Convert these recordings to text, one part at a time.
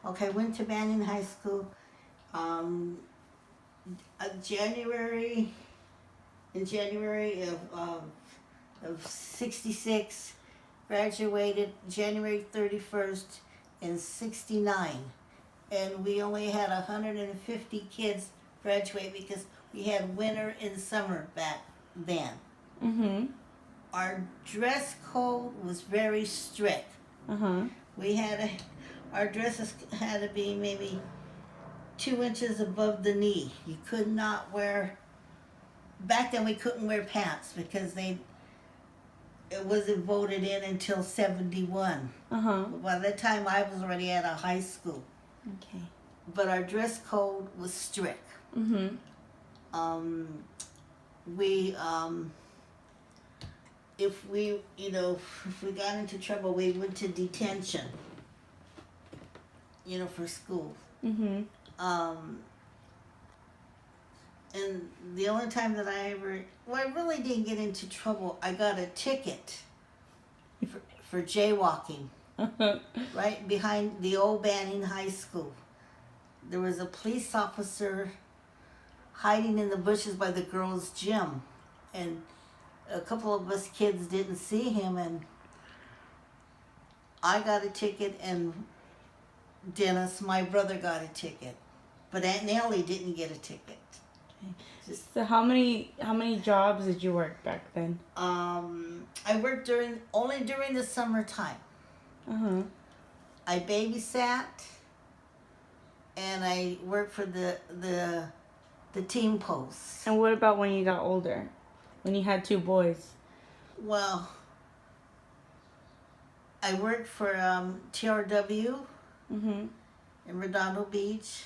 Okay, went to Banning High School. Um, January in January of '66. Graduated January 31st in '69, and we only had 150 kids graduate because we had winter and summer back then. Mm-hmm. Our dress code was very strict. Uh-huh. We had our dresses had to be maybe 2 inches above the knee. You could not wear. Back then, we couldn't wear pants because it wasn't voted in until '71. Uh-huh. By that time, I was already at a high school. Okay. But our dress code was strict. Mm-hmm. Um, we if we if we got into trouble, we went to detention. For school. Mm-hmm. Um, and the only time that I really didn't get into trouble. I got a ticket for jaywalking right behind the old Banning High School. There was a police officer hiding in the bushes by the girls' gym, and a couple of us kids didn't see him, and I got a ticket, and Dennis, my brother, got a ticket, but Aunt Nellie didn't get a ticket. So how many jobs did you work back then? I worked only during the summertime. Uh-huh. I babysat, and I worked for the team post. And what about when you got older? When you had 2 boys? Well, I worked for TRW Mm-hmm. in Redondo Beach.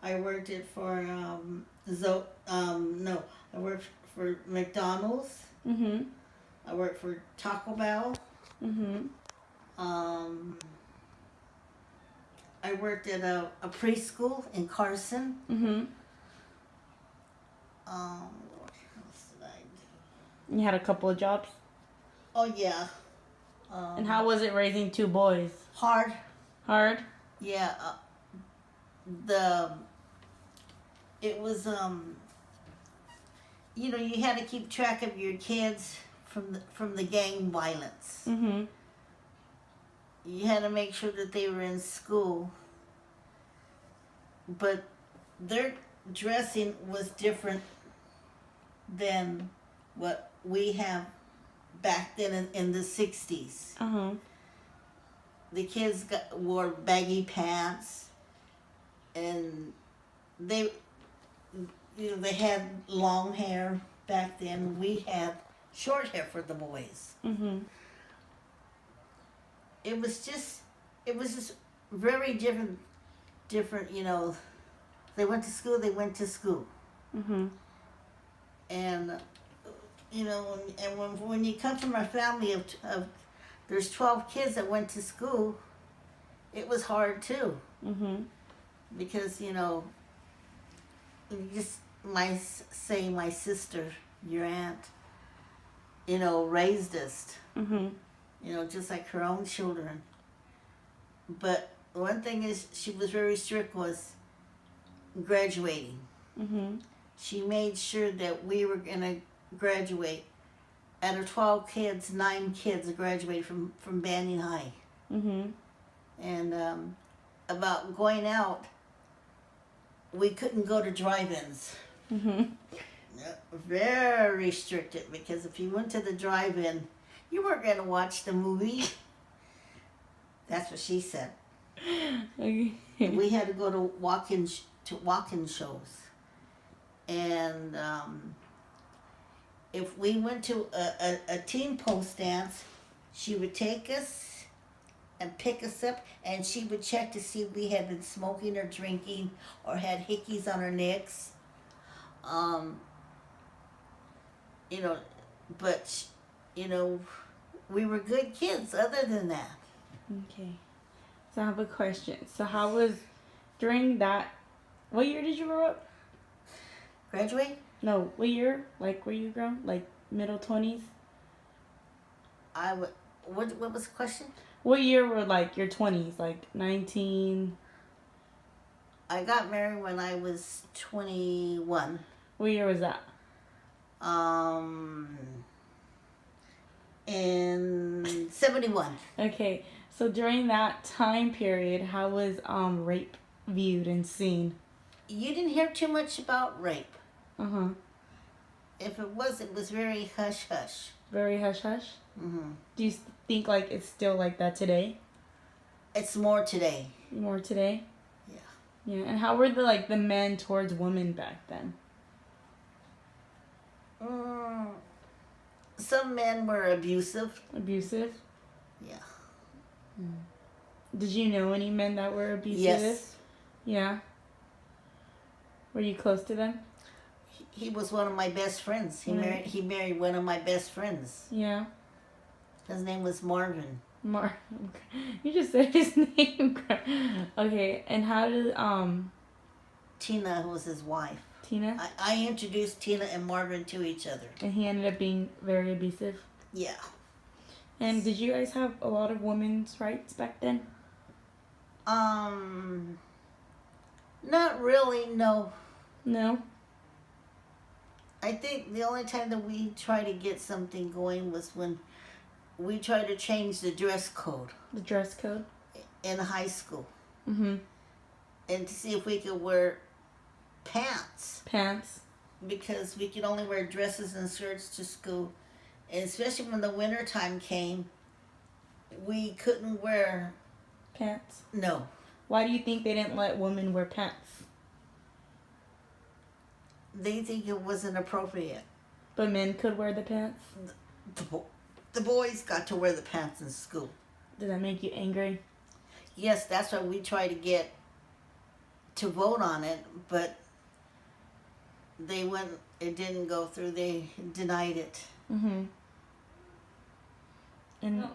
I worked it for I worked for McDonald's. Mm-hmm. I worked for Taco Bell. Mm-hmm. I worked at a preschool in Carson. Mm-hmm. What else did I do? You had a couple of jobs? Oh yeah. And how was it raising 2 boys? Hard. Hard? Yeah. It was you had to keep track of your kids from the gang violence. Mm-hmm. You had to make sure that they were in school, but their dressing was different than what we have back then in the '60s. Uh-huh. The kids wore baggy pants, and they had long hair back then. We had short hair for the boys. Mm-hmm. It was just very different. They went to school. Mm-hmm. And when you come from a family of there's 12 kids that went to school, it was hard too. Mm-hmm. Because just my sister, your aunt, raised us, Mm-hmm. just like her own children. But one thing is, she was very strict was graduating. Mm-hmm. She made sure that we were gonna graduate. Out of 12 kids, 9 kids graduated from Banning High. Mm-hmm. And about going out, we couldn't go to drive-ins. Mm-hmm. Very restricted, because if you went to the drive-in, you weren't going to watch the movie. That's what she said. Okay. We had to go to walk-in shows. And if we went to a teen post dance, she would take us and pick us up, and she would check to see if we had been smoking or drinking or had hickeys on our necks. But we were good kids other than that. Okay. So I have a question. So how was, during that, what year did you grow up? Graduate? No, what year? Like, were you grown? Like, middle 20s? What was the question? What year were like your 20s? Like 19? I got married when I was 21. What year was that? In 71. Okay, so during that time period, how was rape viewed and seen? You didn't hear too much about rape. Uh-huh. If it was very hush hush. Very hush hush? Mm-hmm. Do you think like it's still like that today? It's more today. More today? Yeah. Yeah, and how were the men towards women back then? Some men were abusive. Abusive? Yeah. Did you know any men that were abusive? Yes. Yeah. Were you close to them? He was one of my best friends. He married one of my best friends. Yeah. His name was Marvin. You just said his name. Okay, and how did Tina was his wife. Tina? I introduced Tina and Marvin to each other. And he ended up being very abusive. Yeah. And did you guys have a lot of women's rights back then? Not really, no. No? I think the only time that we tried to get something going was when we tried to change the dress code. The dress code? In high school. Mm-hmm. And to see if we could wear pants. Pants? Because we could only wear dresses and skirts to school. And especially when the winter time came, we couldn't wear... Pants? No. Why do you think they didn't let women wear pants? They think it wasn't appropriate. But men could wear the pants? The boys got to wear the pants in school. Did that make you angry? Yes, that's why we tried to get to vote on it, but it didn't go through. They denied it. Mm-hmm. And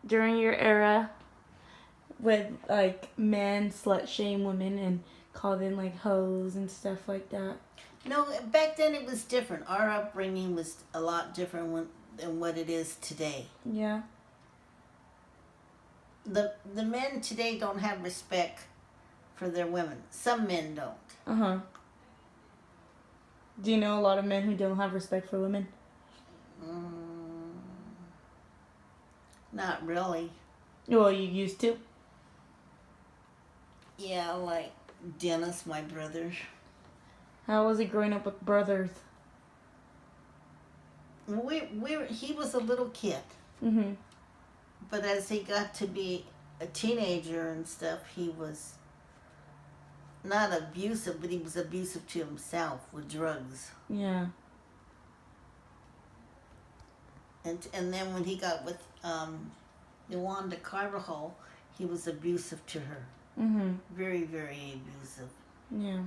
during your era, would like men slut shame women and call them like hoes and stuff like that? No, back then it was different. Our upbringing was a lot different than what it is today. Yeah. The men today don't have respect for their women. Some men don't. Uh-huh. Do you know a lot of men who don't have respect for women? Not really. Well, you used to. Yeah, like Dennis, my brother. How was it growing up with brothers? He was a little kid. Mm-hmm. But as he got to be a teenager and stuff, he was not abusive, but he was abusive to himself with drugs. Yeah. And then when he got with Yolanda Carvajal, he was abusive to her. Mm-hmm. Very, very abusive. Yeah.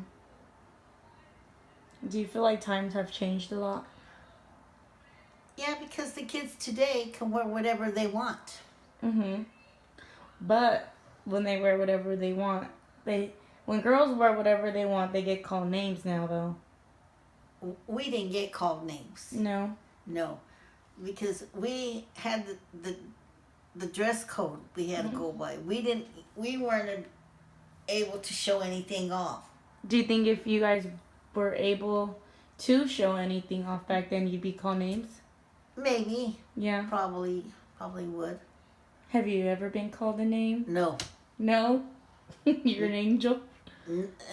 Do you feel like times have changed a lot? Yeah, because the kids today can wear whatever they want. Mm-hmm. But when they wear whatever they want, when girls wear whatever they want, they get called names now, though. We didn't get called names. No. No, because we had the dress code we had to go by. We weren't able to show anything off. Do you think if you guys were able to show anything off back then, you'd be called names? Maybe. Yeah. Probably would. Have you ever been called a name? No. No? You're an angel?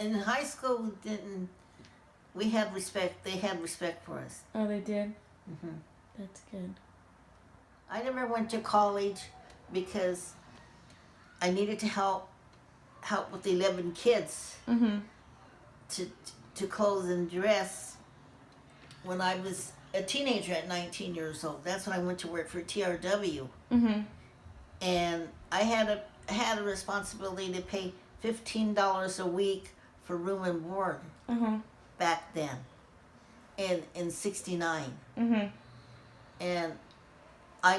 In high school, we had respect. They had respect for us. Oh, they did? Mm-hmm. That's good. I never went to college because I needed to help with 11 kids Mm-hmm. to clothe and dress when I was a teenager at 19 years old. That's when I went to work for TRW. Mm-hmm. And I had a responsibility to pay $15 a week for room and board back then in 69. Mm-hmm. And I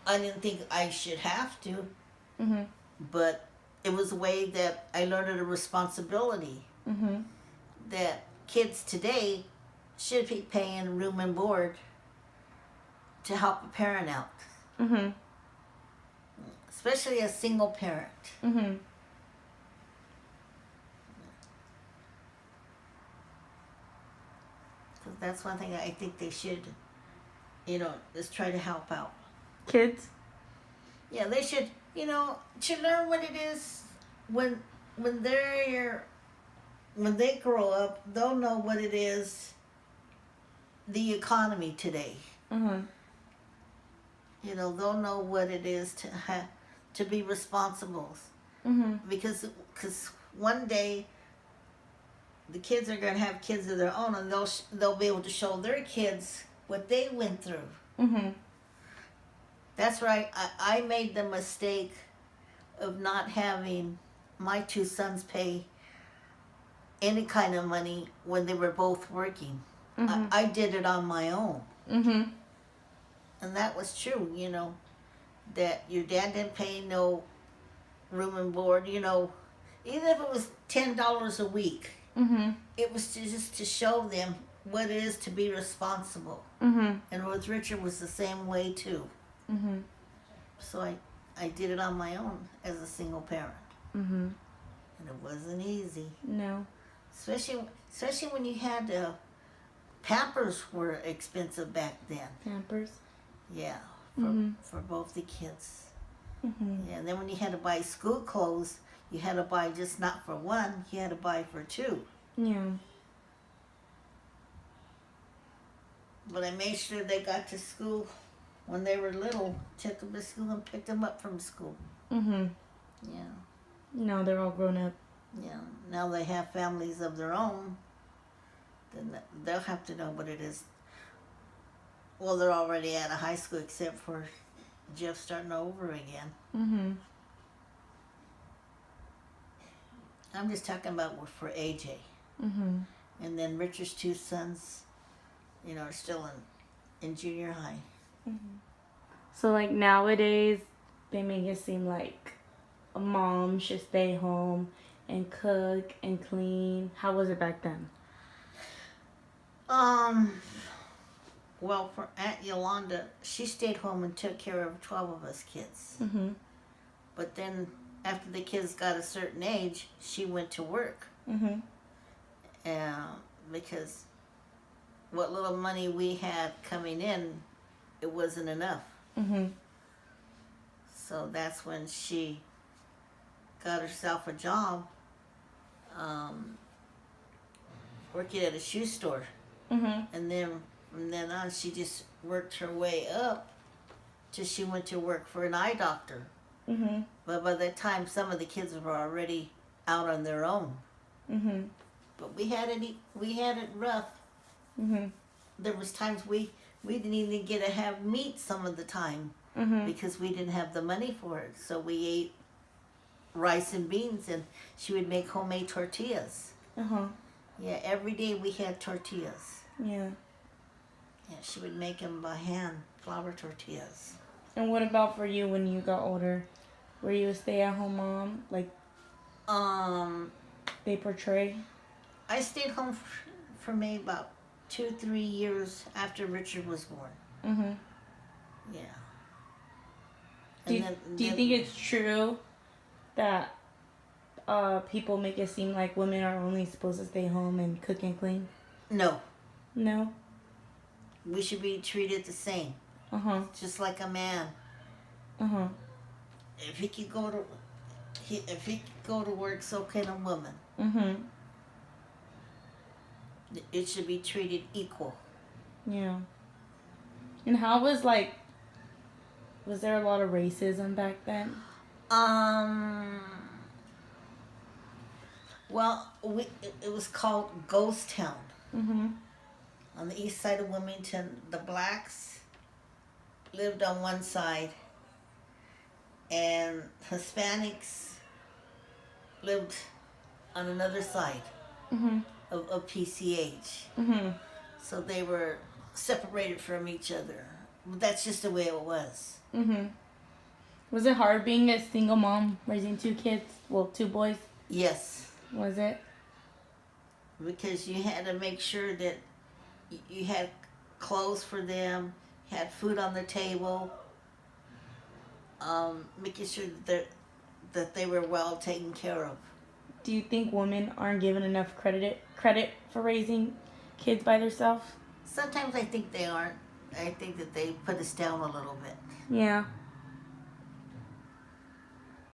didn't think I should have to, Mm-hmm. but it was a way that I learned a responsibility Mm-hmm. that kids today should be paying room and board to help a parent out. Mm-hmm. especially a single parent. Mhm. Because that's one thing I think they should, you know, is try to help out. Kids. Yeah, they should, you know, to learn what it is when when they're when they grow up, they'll know what it is, the economy today. Mhm. You know, they'll know what it is to have to be responsible Mhm. because one day the kids are going to have kids of their own, and they'll be able to show their kids what they went through. Mhm. That's right. I made the mistake of not having my two sons pay any kind of money when they were both working. Mhm. I did it on my own. Mhm. And that was true, you know, that your dad didn't pay no room and board, you know, even if it was $10 a week, Mhm. it was just to show them what it is to be responsible. Mhm. And with Richard was the same way too. Mhm. So I did it on my own as a single parent. Mhm. And it wasn't easy. No. Especially when you had Pampers were expensive back then. Pampers. Yeah, Mhm. for both the kids. Mhm. Yeah, and then when you had to buy school clothes, you had to buy just not for one, you had to buy for two. Yeah. But I made sure they got to school when they were little, took them to school and picked them up from school. Mhm. Yeah, Now they're all grown up. yeah. Now they have families of their own, then they'll have to know what it is. Well, they're already out of high school except for Jeff starting over again. Mhm. I'm just talking about for AJ. Mhm. And then Richard's two sons, you know, are still in junior high. Mhm. So like nowadays, they make it seem like a mom should stay home and cook and clean. How was it back then? Well, for Aunt Yolanda, she stayed home and took care of 12 of us kids. Mhm. But then after the kids got a certain age, she went to work. Mhm. Because what little money we had coming in, it wasn't enough. Mhm. So that's when she got herself a job working at a shoe store. Mhm. And then from then on, she just worked her way up till she went to work for an eye doctor. Mhm. But by that time, some of the kids were already out on their own. Mhm. But we had it rough. Mhm. There was times we didn't even get to have meat some of the time Mhm. because we didn't have the money for it. So we ate rice and beans, and she would make homemade tortillas. Uh-huh. Yeah, every day we had tortillas. Yeah. Yeah, she would make them by hand, flour tortillas. And what about for you when you got older? Were you a stay-at-home mom, like Um, they portray? I stayed home for maybe about 2-3 years after Richard was born. Mhm. Yeah. Do you think it's true that people make it seem like women are only supposed to stay home and cook and clean? No, No. we should be treated the same, Uh-huh. just like a man. Uh-huh. If he could go to work, so can a woman. Mhm. It should be treated equal. Yeah. And how was there a lot of racism back then? Well, it was called Ghost Town. Mhm. On the east side of Wilmington, the blacks lived on one side, and Hispanics lived on another side Mhm. of PCH. Mhm. So they were separated from each other. That's just the way it was. Mhm. Was it hard being a single mom raising two kids? Well, two boys. Yes, Was it? because you had to make sure that you had clothes for them, had food on the table, making sure that they were well taken care of. Do you think women aren't given enough credit for raising kids by themselves? Sometimes I think they aren't. I think that they put us down a little bit. Yeah.